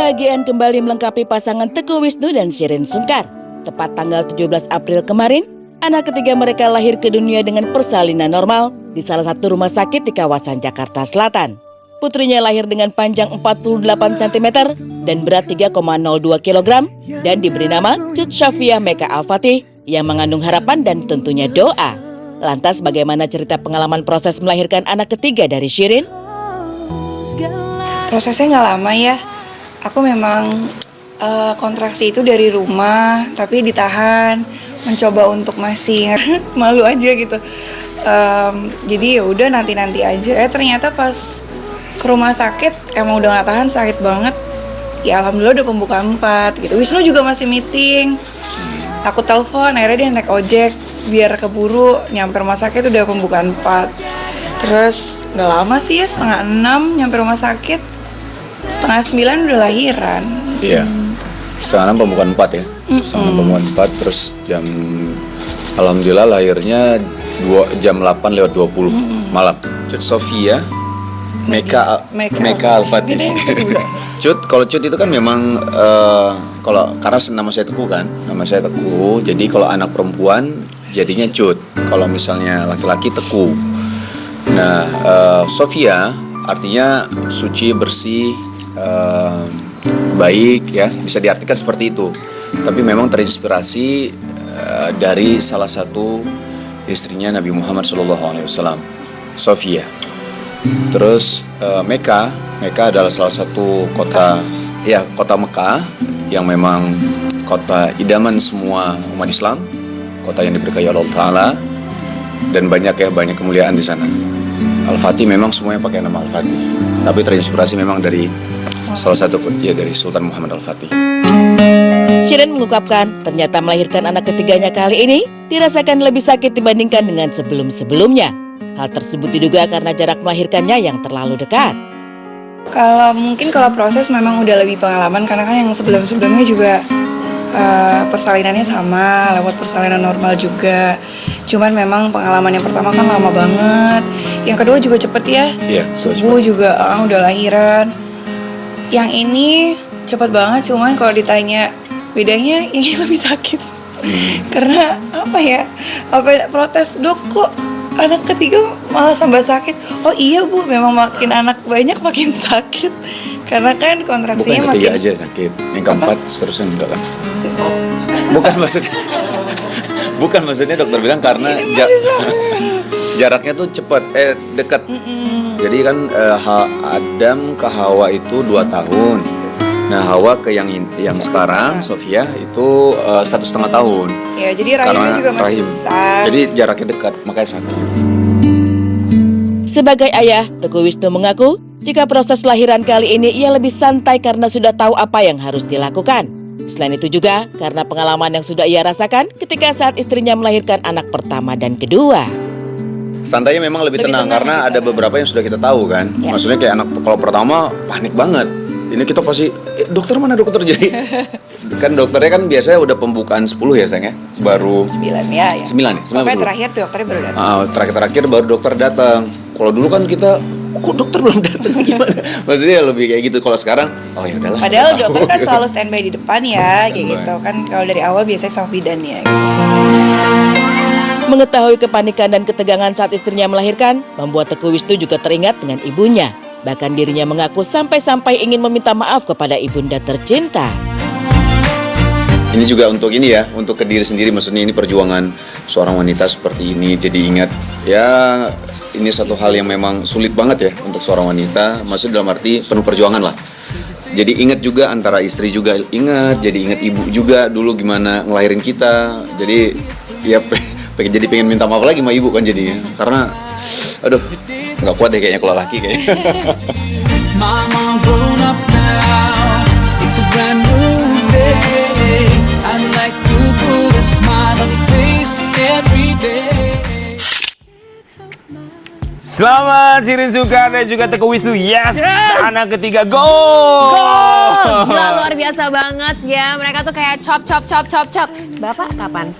Kebahagiaan kembali melengkapi pasangan Teguh Wisnu dan Shirin Sungkar. Tepat tanggal 17 April kemarin, anak ketiga mereka lahir ke dunia dengan persalinan normal di salah satu rumah sakit di kawasan Jakarta Selatan. Putrinya lahir dengan panjang 48 cm dan berat 3,02 kg dan diberi nama Cut Syafiah Meka Al-Fatih yang mengandung harapan dan tentunya doa. Lantas bagaimana cerita pengalaman proses melahirkan anak ketiga dari Shirin? Prosesnya nggak lama ya. Aku memang kontraksi itu dari rumah, tapi ditahan, mencoba untuk masih malu aja gitu. Jadi ya udah nanti aja. Ternyata pas ke rumah sakit emang udah nggak tahan, sakit banget. Ya alhamdulillah udah pembukaan 4 gitu. Wisnu juga masih meeting. Aku telepon, akhirnya dia naik ojek biar keburu nyampe rumah sakit udah pembukaan 4. Terus nggak lama sih ya, 5:30 nyampe rumah sakit. 8:30 udah lahiran. Iya, 5:30 pembukaan 4 ya. 5:30 pembukaan 4, terus alhamdulillah lahirnya jam 8:20 malam. Cut Sofia Meka Al-Fatih. Kalau Cut itu kan memang karena nama saya Teguh kan, jadi kalau anak perempuan jadinya Cut, kalau misalnya laki-laki Teguh. Nah, Sofia artinya suci, bersih, baik ya, bisa diartikan seperti itu. Tapi memang terinspirasi dari salah satu istrinya Nabi Muhammad SAW, Sofia. Terus Meka adalah salah satu kota Mekah yang memang kota idaman semua umat Islam, kota yang diberkahi Allah Ta'ala, dan banyak kemuliaan di sana. Al-Fatih memang semuanya pakai nama Al-Fatih, tapi terinspirasi memang dari salah satu dari Sultan Muhammad Al-Fatih. Shirin mengungkapkan ternyata melahirkan anak ketiganya kali ini dirasakan lebih sakit dibandingkan dengan sebelum-sebelumnya. Hal tersebut diduga karena jarak melahirkannya yang terlalu dekat. Kalau proses memang udah lebih pengalaman, karena kan yang sebelum-sebelumnya juga persalinannya sama, lewat persalinan normal juga. Cuman memang pengalaman yang pertama kan lama banget. Yang kedua juga cepet ya. Iya, subuh juga udah lahiran. Yang ini cepet banget, cuman kalau ditanya bedanya ini lebih sakit. Karena protes, dok kok anak ketiga malah tambah sakit. Oh iya bu, memang makin anak banyak makin sakit. Karena kan kontraksinya bukan ketiga aja sakit, yang keempat seterusnya enggak kan? Bukan maksudnya dokter bilang karena jaraknya tuh dekat. Jadi kan Adam ke Hawa itu 2 tahun. Nah Hawa ke yang sekarang Sofia itu 1,5 tahun. Ya jadi rahimnya juga masih besar. Jadi jaraknya dekat, makanya sakit. Sebagai ayah, Teguh Wisnu mengaku jika proses lahiran kali ini ia lebih santai karena sudah tahu apa yang harus dilakukan. Selain itu juga karena pengalaman yang sudah ia rasakan ketika saat istrinya melahirkan anak pertama dan kedua. Santainya memang lebih tenang karena ada beberapa yang sudah kita tahu kan. Ya. Maksudnya kayak anak kalau pertama panik banget. Ini kita pasti dokter mana dokter, jadi kan dokternya kan biasanya udah pembukaan 10 ya sayang ya, baru 9 ya. 9 ya. Sampai terakhir dokternya baru datang. Terakhir baru dokter datang. Kalau dulu kan kita kok dokter belum datang gimana? Maksudnya lebih kayak gitu. Kalau sekarang oh ya udahlah. Padahal dokter kan selalu standby di depan ya, kayak gitu kan. Kalau dari awal biasanya sama bidan ya. Mengetahui kepanikan dan ketegangan saat istrinya melahirkan, membuat Teguh Wisnu juga teringat dengan ibunya. Bahkan dirinya mengaku sampai-sampai ingin meminta maaf kepada ibunda tercinta. Ini juga untuk ke diri sendiri, maksudnya ini perjuangan seorang wanita seperti ini. Jadi ingat ya, ini satu hal yang memang sulit banget ya untuk seorang wanita. Maksudnya dalam arti penuh perjuangan lah. Jadi ingat juga antara istri juga ingat, jadi ingat ibu juga dulu gimana ngelahirin kita. Jadi ya pengen minta maaf lagi sama ibu kan jadinya. Karena aduh nggak kuat deh kayaknya kalau laki kayaknya. Selamat Shirin Sungkar dan juga Teguh Wisnu. Yes! Anak ketiga gol! Gila, luar biasa banget ya. Mereka tuh kayak chop. Bapak kapan?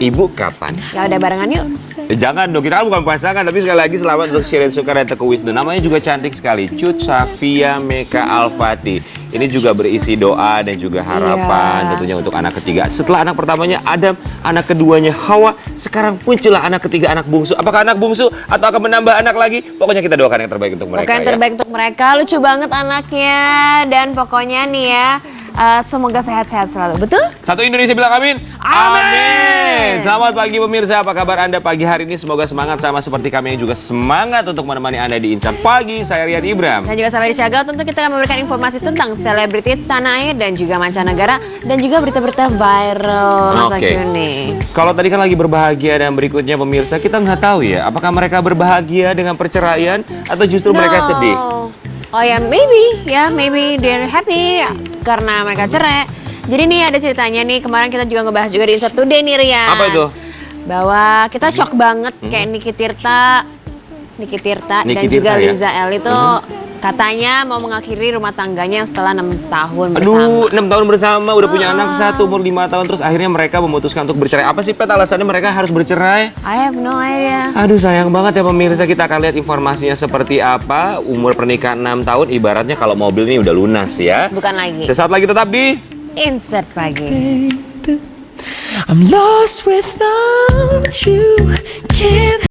Ibu kapan? Ya udah barengan yuk. Jangan dong, kita kan bukan pasangan. Tapi sekali lagi selamat untuk Shirin Sungkar dan Teguh Wisnu. Namanya juga cantik sekali, Cut Safia Meka Al-Fatih. Ini juga berisi doa dan juga harapan tentunya untuk anak ketiga. Setelah anak pertamanya Adam, anak keduanya Hawa, sekarang muncullah anak ketiga, anak bungsu. Apakah anak bungsu atau akan menambah anak lagi? Pokoknya kita doakan yang terbaik untuk mereka. Pokoknya yang terbaik untuk mereka. Lucu banget anaknya. Dan pokoknya nih ya, semoga sehat-sehat selalu. Betul? Satu Indonesia bilang amin. Amin. Selamat pagi pemirsa, apa kabar Anda pagi hari ini? Semoga semangat sama seperti kami yang juga semangat untuk menemani Anda di Insan Pagi. Saya Rian Ibram. Dan juga sampai di Cagau, tentu kita akan memberikan informasi tentang selebriti tanah air dan juga mancanegara dan juga berita-berita viral masa kini. Kalau tadi kan lagi berbahagia dan berikutnya pemirsa, kita nggak tahu ya, apakah mereka berbahagia dengan perceraian atau justru mereka sedih? Oh ya, maybe they're happy karena mereka cerai. Jadi nih ada ceritanya nih, kemarin kita juga ngebahas juga di Insert Today nih Rian. Apa itu? Bahwa kita shock banget kayak Niki Tirta dan juga ya? Liza El itu katanya mau mengakhiri rumah tangganya setelah 6 tahun bersama. Aduh, 6 tahun bersama, udah punya anak satu, umur 5 tahun, terus akhirnya mereka memutuskan untuk bercerai. Apa sih Pet alasannya mereka harus bercerai? I have no idea. Aduh, sayang banget ya pemirsa, kita akan lihat informasinya seperti apa. Umur pernikahan 6 tahun, ibaratnya kalau mobil ini udah lunas ya. Bukan lagi. Sesaat lagi tetap di Insert Pagi. I'm lost without you. Can't